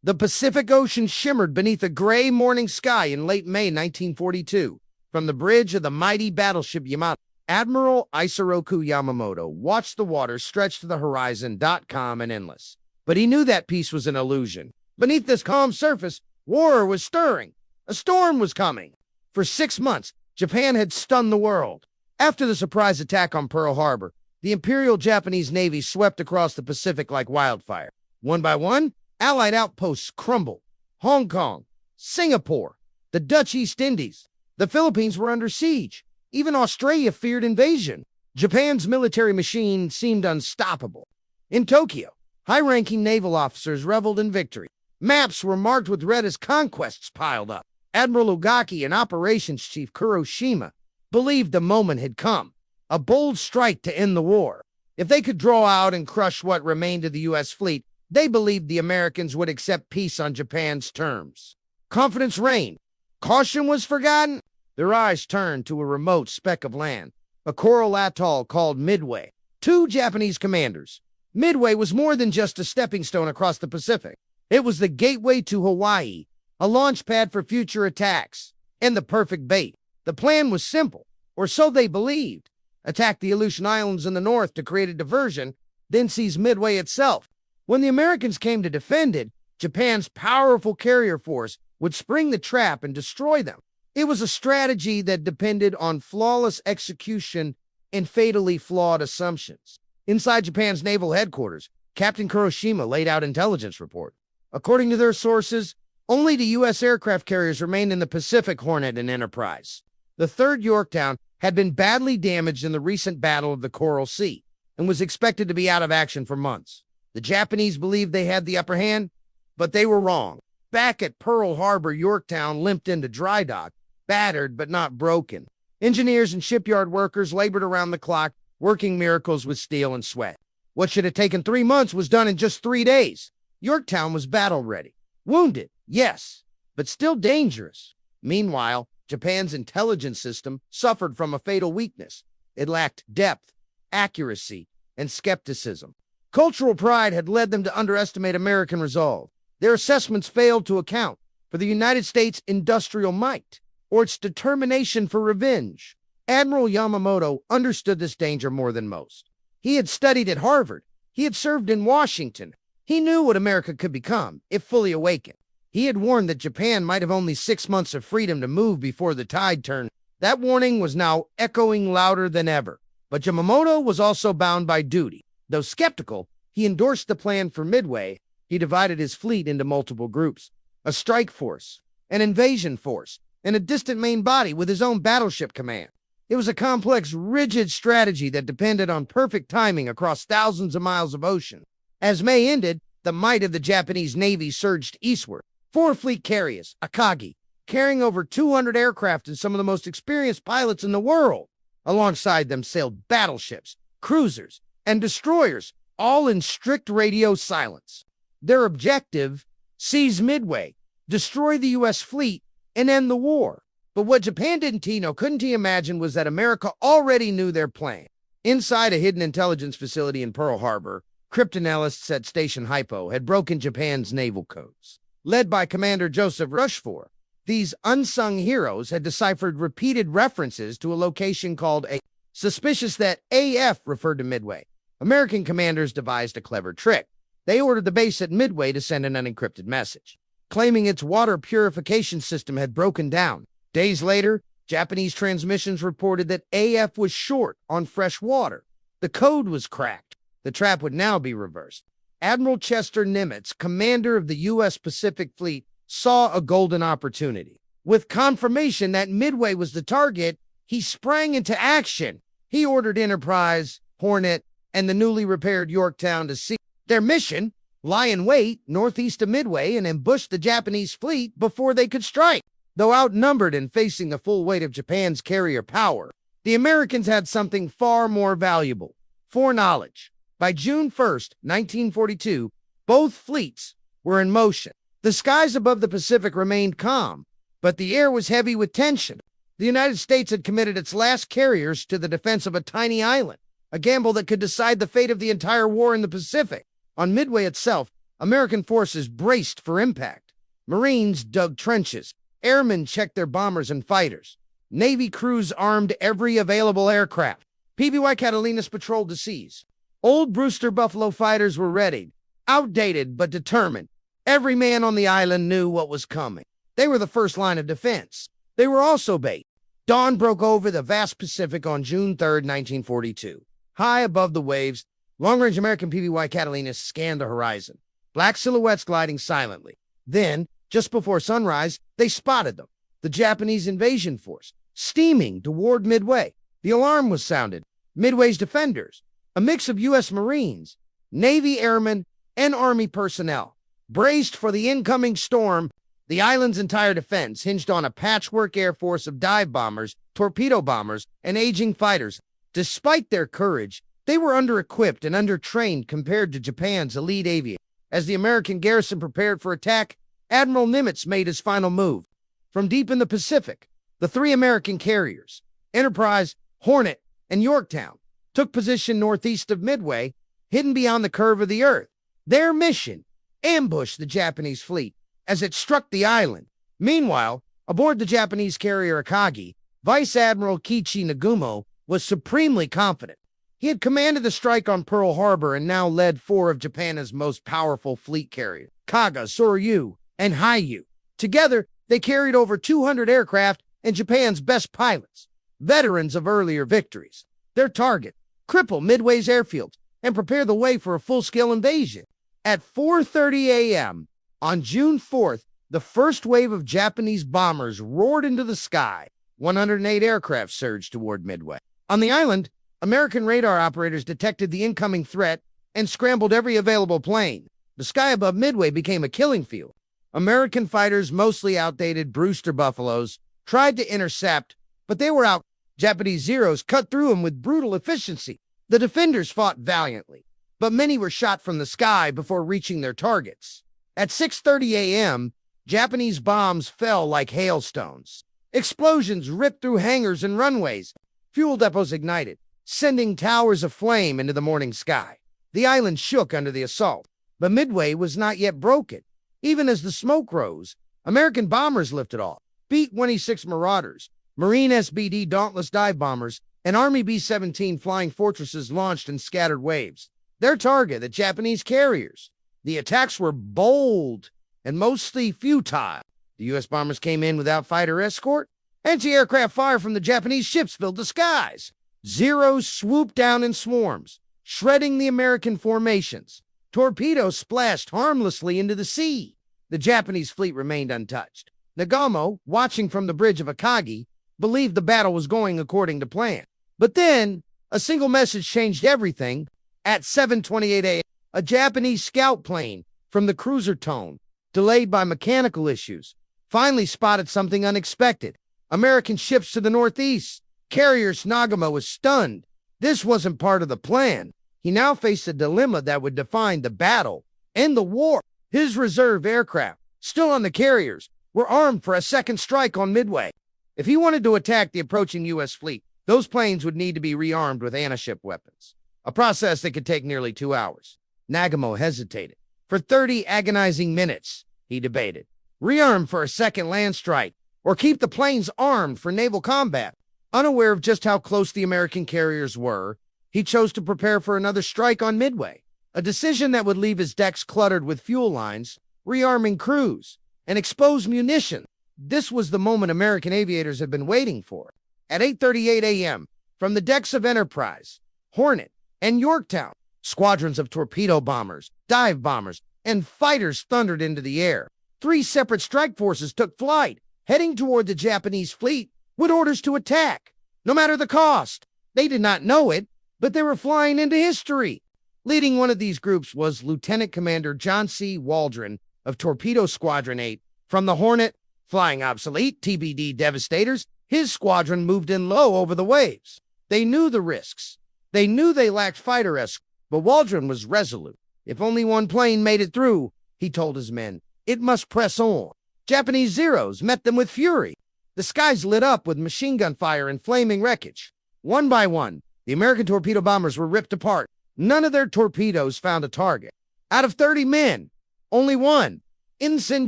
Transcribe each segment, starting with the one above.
The Pacific Ocean shimmered beneath a gray morning sky in late May 1942. From the bridge of the mighty battleship Yamato, Admiral Isoroku Yamamoto watched the water stretch to the horizon, calm and endless. But he knew that peace was an illusion. Beneath this calm surface, war was stirring. A storm was coming. For 6 months, Japan had stunned the world. After the surprise attack on Pearl Harbor, the Imperial Japanese Navy swept across the Pacific like wildfire. One by one, Allied outposts crumbled. Hong Kong, Singapore, the Dutch East Indies, the Philippines were under siege. Even Australia feared invasion. Japan's military machine seemed unstoppable. In Tokyo, high-ranking naval officers reveled in victory. Maps were marked with red as conquests piled up. Admiral Ugaki and Operations Chief Kuroshima believed the moment had come, a bold strike to end the war. If they could draw out and crush what remained of the U.S. fleet, they believed the Americans would accept peace on Japan's terms. Confidence reigned. Caution was forgotten. Their eyes turned to a remote speck of land, a coral atoll called Midway. 2 Japanese commanders. Midway was more than just a stepping stone across the Pacific. It was the gateway to Hawaii, a launch pad for future attacks, and the perfect bait. The plan was simple, or so they believed. Attack the Aleutian Islands in the north to create a diversion, then seize Midway itself. When the Americans came to defend it, Japan's powerful carrier force would spring the trap and destroy them. It was a strategy that depended on flawless execution and fatally flawed assumptions. Inside Japan's naval headquarters, Captain Kuroshima laid out intelligence report. According to their sources, only the U.S. aircraft carriers remained in the Pacific, Hornet and Enterprise. The 3rd Yorktown had been badly damaged in the recent Battle of the Coral Sea and was expected to be out of action for months. The Japanese believed they had the upper hand, but they were wrong. Back at Pearl Harbor, Yorktown limped into dry dock, battered but not broken. Engineers and shipyard workers labored around the clock, working miracles with steel and sweat. What should have taken 3 months was done in just 3 days. Yorktown was battle-ready. Wounded, yes, but still dangerous. Meanwhile, Japan's intelligence system suffered from a fatal weakness. It lacked depth, accuracy, and skepticism. Cultural pride had led them to underestimate American resolve. Their assessments failed to account for the United States' industrial might or its determination for revenge. Admiral Yamamoto understood this danger more than most. He had studied at Harvard. He had served in Washington. He knew what America could become if fully awakened. He had warned that Japan might have only 6 months of freedom to move before the tide turned. That warning was now echoing louder than ever. But Yamamoto was also bound by duty. Though skeptical, he endorsed the plan for Midway. He divided his fleet into multiple groups: a strike force, an invasion force, and a distant main body with his own battleship command. It was a complex, rigid strategy that depended on perfect timing across thousands of miles of ocean. As May ended, the might of the Japanese Navy surged eastward. 4 fleet carriers, Akagi, carrying over 200 aircraft and some of the most experienced pilots in the world. Alongside them sailed battleships, cruisers, and destroyers, all in strict radio silence. Their objective: seize Midway, destroy the U.S. fleet, and end the war. But what Japan couldn't imagine was that America already knew their plan. Inside a hidden intelligence facility in Pearl Harbor, cryptanalysts at Station Hypo had broken Japan's naval codes. Led by Commander Joseph Rushford, these unsung heroes had deciphered repeated references to a location called A. Suspicious that AF referred to Midway, American commanders devised a clever trick. They ordered the base at Midway to send an unencrypted message, claiming its water purification system had broken down. Days later, Japanese transmissions reported that AF was short on fresh water. The code was cracked. The trap would now be reversed. Admiral Chester Nimitz, commander of the U.S. Pacific Fleet, saw a golden opportunity. With confirmation that Midway was the target, he sprang into action. He ordered Enterprise, Hornet, and the newly repaired Yorktown to seize their mission: lie in wait northeast of Midway and ambush the Japanese fleet before they could strike. Though outnumbered and facing the full weight of Japan's carrier power, the Americans had something far more valuable: foreknowledge. By June 1st, 1942, both fleets were in motion. The skies above the Pacific remained calm, but the air was heavy with tension. The United States had committed its last carriers to the defense of a tiny island, a gamble that could decide the fate of the entire war in the Pacific. On Midway itself, American forces braced for impact. Marines dug trenches. Airmen checked their bombers and fighters. Navy crews armed every available aircraft. PBY Catalinas patrolled the seas. Old Brewster Buffalo fighters were readied, outdated but determined. Every man on the island knew what was coming. They were the first line of defense. They were also bait. Dawn broke over the vast Pacific on June 3, 1942. High above the waves, long-range American PBY Catalinas scanned the horizon, black silhouettes gliding silently. Then, just before sunrise, they spotted them, the Japanese invasion force, steaming toward Midway. The alarm was sounded. Midway's defenders, a mix of U.S. Marines, Navy airmen, and Army personnel, braced for the incoming storm. The island's entire defense hinged on a patchwork air force of dive bombers, torpedo bombers, and aging fighters. Despite their courage, they were under-equipped and under-trained compared to Japan's elite aviators. As the American garrison prepared for attack, Admiral Nimitz made his final move. From deep in the Pacific, the three American carriers, Enterprise, Hornet, and Yorktown, took position northeast of Midway, hidden beyond the curve of the Earth. Their mission: ambush the Japanese fleet as it struck the island. Meanwhile, aboard the Japanese carrier Akagi, Vice Admiral Kiichi Nagumo was supremely confident. He had commanded the strike on Pearl Harbor and now led four of Japan's most powerful fleet carriers, Kaga, Soryu, and Haiyu. Together, they carried over 200 aircraft and Japan's best pilots, veterans of earlier victories. Their target: cripple Midway's airfields and prepare the way for a full-scale invasion. At 4:30 a.m. on June 4th, the first wave of Japanese bombers roared into the sky. 108 aircraft surged toward Midway. On the island, American radar operators detected the incoming threat and scrambled every available plane. The sky above Midway became a killing field. American fighters, mostly outdated Brewster Buffaloes, tried to intercept, but they were out. Japanese Zeros cut through them with brutal efficiency. The defenders fought valiantly, but many were shot from the sky before reaching their targets. At 6:30 a.m., Japanese bombs fell like hailstones. Explosions ripped through hangars and runways. Fuel depots ignited, sending towers of flame into the morning sky. The island shook under the assault, but Midway was not yet broken. Even as the smoke rose, American bombers lifted off. B-26 Marauders, Marine SBD Dauntless dive bombers, and Army B-17 Flying Fortresses launched in scattered waves. Their target, the Japanese carriers. The attacks were bold and mostly futile. The U.S. bombers came in without fighter escort. Anti-aircraft fire from the Japanese ships filled the skies. Zeros swooped down in swarms, shredding the American formations. Torpedoes splashed harmlessly into the sea. The Japanese fleet remained untouched. Nagamo, watching from the bridge of Akagi, believed the battle was going according to plan. But then, a single message changed everything. At 7:28 a.m., a Japanese scout plane from the cruiser Tone, delayed by mechanical issues, finally spotted something unexpected. American ships to the northeast. Carrier Nagamo was stunned. This wasn't part of the plan. He now faced a dilemma that would define the battle and the war. His reserve aircraft, still on the carriers, were armed for a second strike on Midway. If he wanted to attack the approaching U.S. fleet, those planes would need to be rearmed with anti-ship weapons, a process that could take nearly 2 hours. Nagamo hesitated. For 30 agonizing minutes, he debated. Rearm for a second land strike, or keep the planes armed for naval combat. Unaware of just how close the American carriers were, he chose to prepare for another strike on Midway, a decision that would leave his decks cluttered with fuel lines, rearming crews, and expose munitions. This was the moment American aviators had been waiting for. At 8:38 a.m., from the decks of Enterprise, Hornet, and Yorktown, squadrons of torpedo bombers, dive bombers, and fighters thundered into the air. 3 separate strike forces took flight, heading toward the Japanese fleet with orders to attack, no matter the cost. They did not know it, but they were flying into history. Leading one of these groups was Lieutenant Commander John C. Waldron of Torpedo Squadron 8. From the Hornet, flying obsolete, TBD Devastators, his squadron moved in low over the waves. They knew the risks. They knew they lacked fighter escort, but Waldron was resolute. If only one plane made it through, he told his men, it must press on. Japanese Zeros met them with fury. The skies lit up with machine gun fire and flaming wreckage. One by one, the American torpedo bombers were ripped apart. None of their torpedoes found a target. Out of 30 men, Only one, Ensign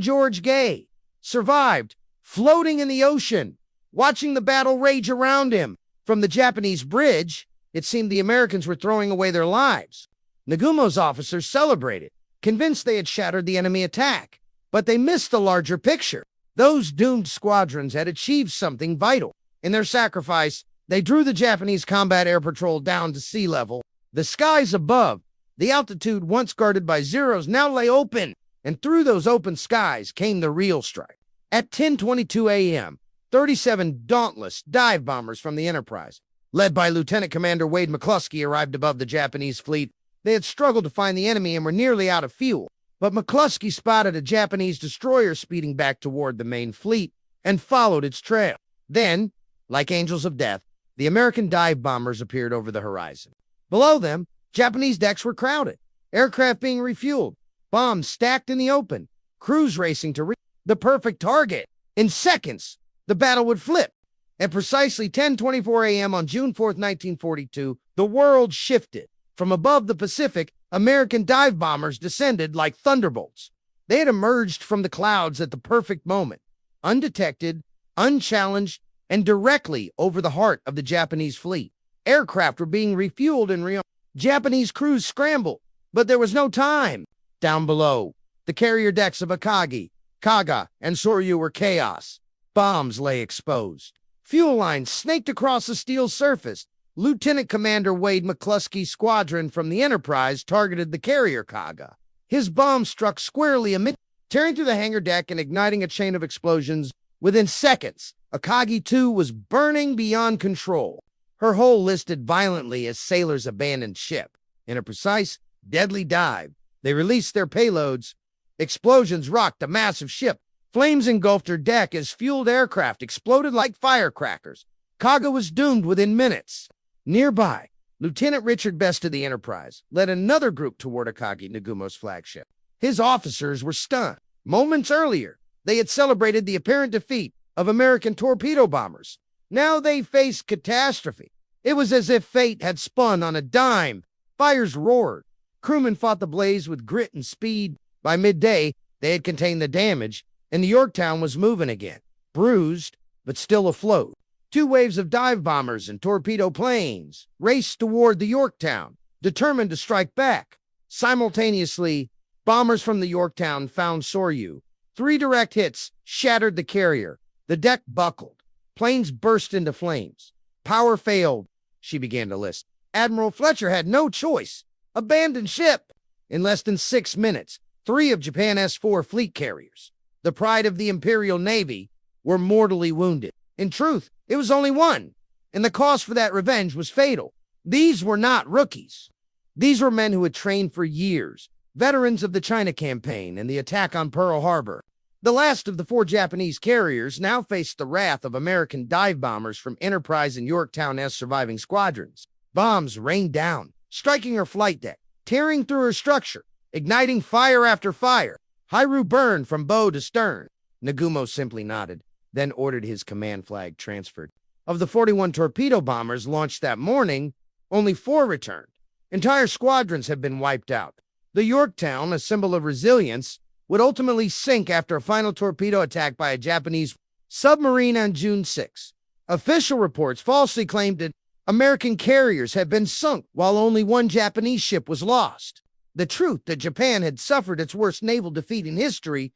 George Gay, survived, floating in the ocean, watching the battle rage around him. From the Japanese bridge, it seemed the Americans were throwing away their lives. Nagumo's officers celebrated, convinced they had shattered the enemy attack. But they missed the larger picture. Those doomed squadrons had achieved something vital. In their sacrifice, they drew the Japanese combat air patrol down to sea level. The skies above, the altitude once guarded by Zeros, now lay open, and through those open skies came the real strike. At 10:22 a.m., 37 dauntless dive bombers from the Enterprise, led by Lieutenant Commander Wade McCluskey, arrived above the Japanese fleet. They had struggled to find the enemy and were nearly out of fuel, but McCluskey spotted a Japanese destroyer speeding back toward the main fleet and followed its trail. Then, like angels of death, the American dive bombers appeared over the horizon. Below them, Japanese decks were crowded, aircraft being refueled, bombs stacked in the open, crews racing to reach the perfect target. In seconds, the battle would flip. At precisely 10:24 a.m. on June 4, 1942, the world shifted. From above the Pacific, American dive bombers descended like thunderbolts. They had emerged from the clouds at the perfect moment, undetected, unchallenged, and directly over the heart of the Japanese fleet. Aircraft were being refueled and Japanese crews scrambled, but there was no time. Down below, the carrier decks of Akagi, Kaga, and Soryu were chaos. Bombs lay exposed. Fuel lines snaked across the steel surface. Lieutenant Commander Wade McCluskey's squadron from the Enterprise targeted the carrier Kaga. His bomb struck squarely amid, tearing through the hangar deck and igniting a chain of explosions. Within seconds, Akagi 2 was burning beyond control. Her hull listed violently as sailors abandoned ship. In a precise, deadly dive, they released their payloads. Explosions rocked the massive ship. Flames engulfed her deck as fueled aircraft exploded like firecrackers. Kaga was doomed within minutes. Nearby, Lieutenant Richard Best of the Enterprise led another group toward Akagi Nagumo's flagship. His officers were stunned. Moments earlier, they had celebrated the apparent defeat of American torpedo bombers. Now they faced catastrophe. It was as if fate had spun on a dime. Fires roared. Crewmen fought the blaze with grit and speed. By midday, they had contained the damage, and the Yorktown was moving again, bruised, but still afloat. Two waves of dive bombers and torpedo planes raced toward the Yorktown, determined to strike back. Simultaneously, bombers from the Yorktown found Soryu. 3 direct hits shattered the carrier. The deck buckled. Planes burst into flames. Power failed, she began to list. Admiral Fletcher had no choice. Abandoned ship. In less than 6 minutes, 3 of Japan's S-4 fleet carriers, the pride of the Imperial Navy, were mortally wounded. In truth, it was only one, and the cost for that revenge was fatal. These were not rookies. These were men who had trained for years, veterans of the China campaign and the attack on Pearl Harbor. The last of the 4 Japanese carriers now faced the wrath of American dive bombers from Enterprise and Yorktown's surviving squadrons. Bombs rained down, striking her flight deck, tearing through her structure, igniting fire after fire. Hairu burned from bow to stern. Nagumo simply nodded, then ordered his command flag transferred. Of the 41 torpedo bombers launched that morning, only 4 returned. Entire squadrons had been wiped out. The Yorktown, a symbol of resilience, would ultimately sink after a final torpedo attack by a Japanese submarine on June 6. Official reports falsely claimed that American carriers had been sunk while only 1 Japanese ship was lost. The truth that Japan had suffered its worst naval defeat in history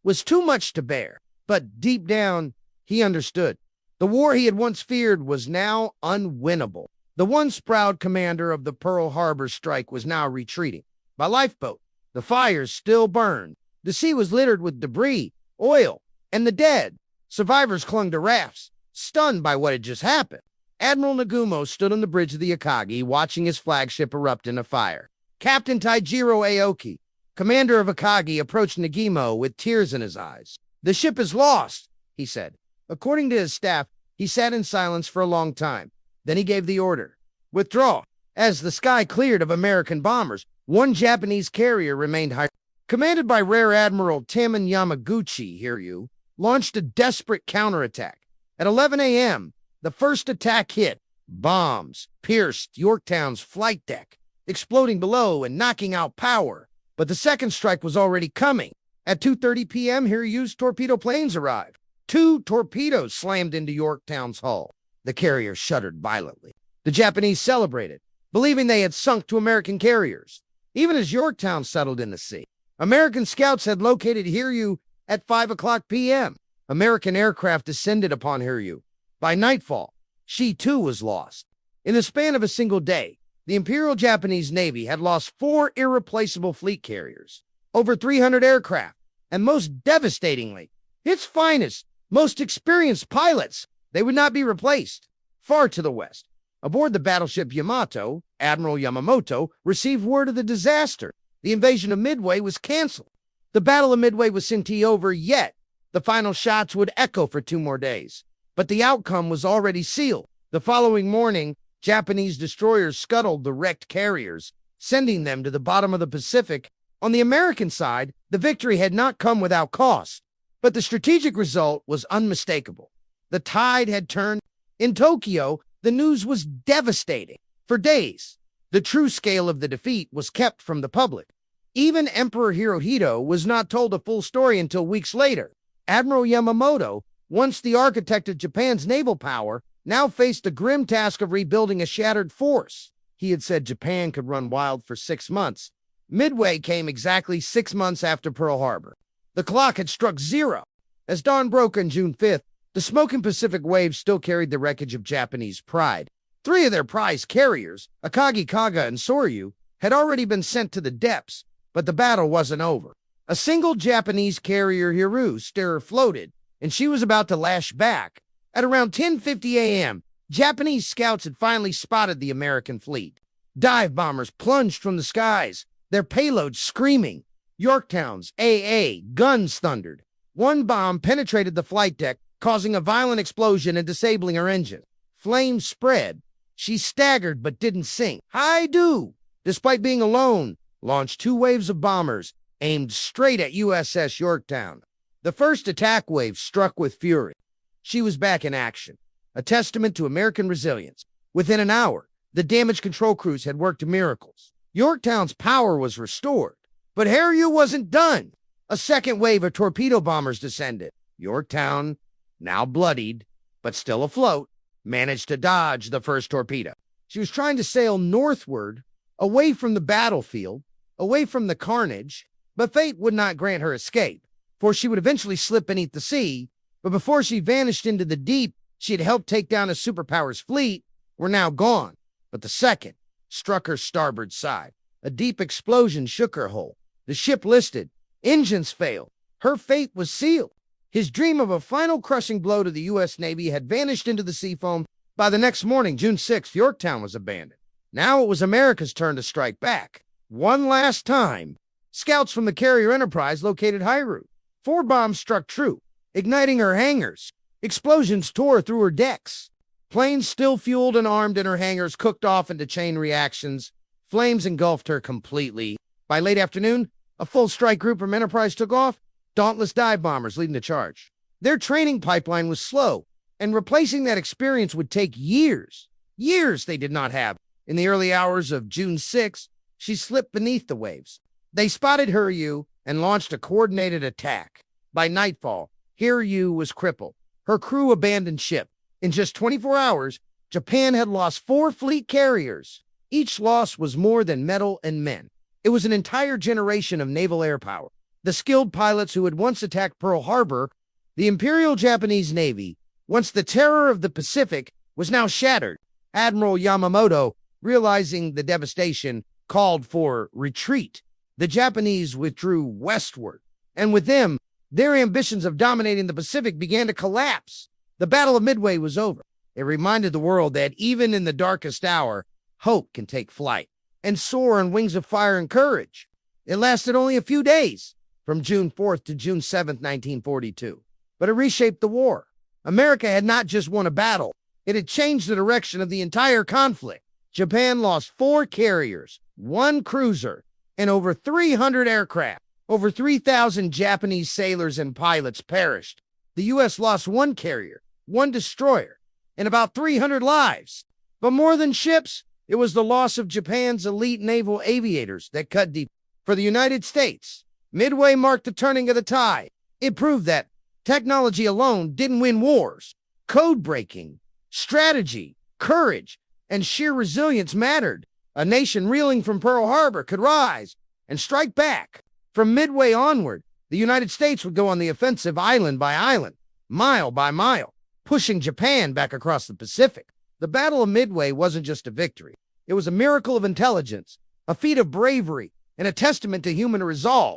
was too much to bear. But deep down, he understood. The war he had once feared was now unwinnable. The once proud commander of the Pearl Harbor strike was now retreating. By lifeboat, the fires still burned. The sea was littered with debris, oil, and the dead. Survivors clung to rafts, stunned by what had just happened. Admiral Nagumo stood on the bridge of the Akagi, watching his flagship erupt into fire. Captain Taijiro Aoki, commander of Akagi, approached Nagumo with tears in his eyes. "The ship is lost," he said. According to his staff, he sat in silence for a long time. Then he gave the order, "Withdraw." As the sky cleared of American bombers, 1 Japanese carrier remained high. Commanded by Rear Admiral Taman Yamaguchi, Hiryu, launched a desperate counterattack. At 11 a.m., the first attack hit. Bombs pierced Yorktown's flight deck, exploding below and knocking out power. But the second strike was already coming. At 2:30 p.m., Hiryu's torpedo planes arrived. 2 torpedoes slammed into Yorktown's hull. The carrier shuddered violently. The Japanese celebrated, believing they had sunk to American carriers. Even as Yorktown settled in the sea, American scouts had located Hiryu at 5 o'clock p.m. American aircraft descended upon Hiryu. By nightfall, she too was lost. In the span of a single day, the Imperial Japanese Navy had lost 4 irreplaceable fleet carriers, over 300 aircraft, and most devastatingly, its finest, most experienced pilots. They would not be replaced. Far to the west, aboard the battleship Yamato, Admiral Yamamoto received word of the disaster. The invasion of Midway was canceled. The Battle of Midway was soon over, yet the final shots would echo for 2 more days. But the outcome was already sealed. The following morning, Japanese destroyers scuttled the wrecked carriers, sending them to the bottom of the Pacific. On the American side, the victory had not come without cost, but the strategic result was unmistakable. The tide had turned. In Tokyo, the news was devastating. For days, the true scale of the defeat was kept from the public. Even Emperor Hirohito was not told a full story until weeks later. Admiral Yamamoto, once the architect of Japan's naval power, now faced the grim task of rebuilding a shattered force. He had said Japan could run wild for 6 months. Midway came exactly 6 months after Pearl Harbor. The clock had struck 0. As dawn broke on June 5th, the smoking Pacific waves still carried the wreckage of Japanese pride. 3 of their prize carriers, Akagi Kaga and Soryu, had already been sent to the depths, but the battle wasn't over. A single Japanese carrier, Hiryu, still floated, and she was about to lash back. At around 10:50 a.m., Japanese scouts had finally spotted the American fleet. Dive bombers plunged from the skies, their payloads screaming. Yorktown's AA guns thundered. One bomb penetrated the flight deck, causing a violent explosion and disabling her engine. Flames spread. She staggered but didn't sink. Haidu, despite being alone, launched 2 waves of bombers aimed straight at USS Yorktown. The first attack wave struck with fury. She was back in action, a testament to American resilience. Within an hour, the damage control crews had worked miracles. Yorktown's power was restored, but Hiryu wasn't done. A second wave of torpedo bombers descended. Yorktown, now bloodied, but still afloat, managed to dodge the first torpedo. She was trying to sail northward, away from the battlefield, away from the carnage, but fate would not grant her escape, for she would eventually slip beneath the sea. But before she vanished into the deep she had helped take down a superpower's fleet were now gone. But the second struck her starboard side. A deep explosion shook her hull. The ship listed. Engines failed. Her fate was sealed. His dream of a final crushing blow to the U.S. Navy had vanished into the sea foam. By the next morning, June 6th, Yorktown was abandoned. Now it was America's turn to strike back. One last time, scouts from the carrier Enterprise located Hiryu. 4 bombs struck true, igniting her hangars. Explosions tore through her decks. Planes still fueled and armed in her hangars cooked off into chain reactions. Flames engulfed her completely. By late afternoon, a full strike group from Enterprise took off, dauntless dive bombers leading the charge. Their training pipeline was slow, and replacing that experience would take years. Years they did not have. In the early hours of June 6, she slipped beneath the waves. They spotted Hiryu and launched a coordinated attack. By nightfall, Hiryu was crippled. Her crew abandoned ship. In just 24 hours, Japan had lost 4 fleet carriers. Each loss was more than metal and men. It was an entire generation of naval air power. The skilled pilots who had once attacked Pearl Harbor, the Imperial Japanese Navy, once the terror of the Pacific, was now shattered. Admiral Yamamoto, realizing the devastation, called for retreat. The Japanese withdrew westward, and with them, their ambitions of dominating the Pacific began to collapse. The Battle of Midway was over. It reminded the world that even in the darkest hour, hope can take flight and soar on wings of fire and courage. It lasted only a few days, from June 4th to June 7th, 1942. But it reshaped the war. America had not just won a battle, it had changed the direction of the entire conflict. Japan lost 4 carriers, 1 cruiser, and over 300 aircraft. Over 3,000 Japanese sailors and pilots perished. The U.S. lost 1 carrier, 1 destroyer, and about 300 lives. But more than ships, it was the loss of Japan's elite naval aviators that cut deep. For the United States, Midway marked the turning of the tide. It proved that technology alone didn't win wars. Code breaking, strategy, courage, and sheer resilience mattered. A nation reeling from Pearl Harbor could rise and strike back. From Midway onward, the United States would go on the offensive island by island, mile by mile, pushing Japan back across the Pacific. The Battle of Midway wasn't just a victory. It was a miracle of intelligence, a feat of bravery, and a testament to human resolve.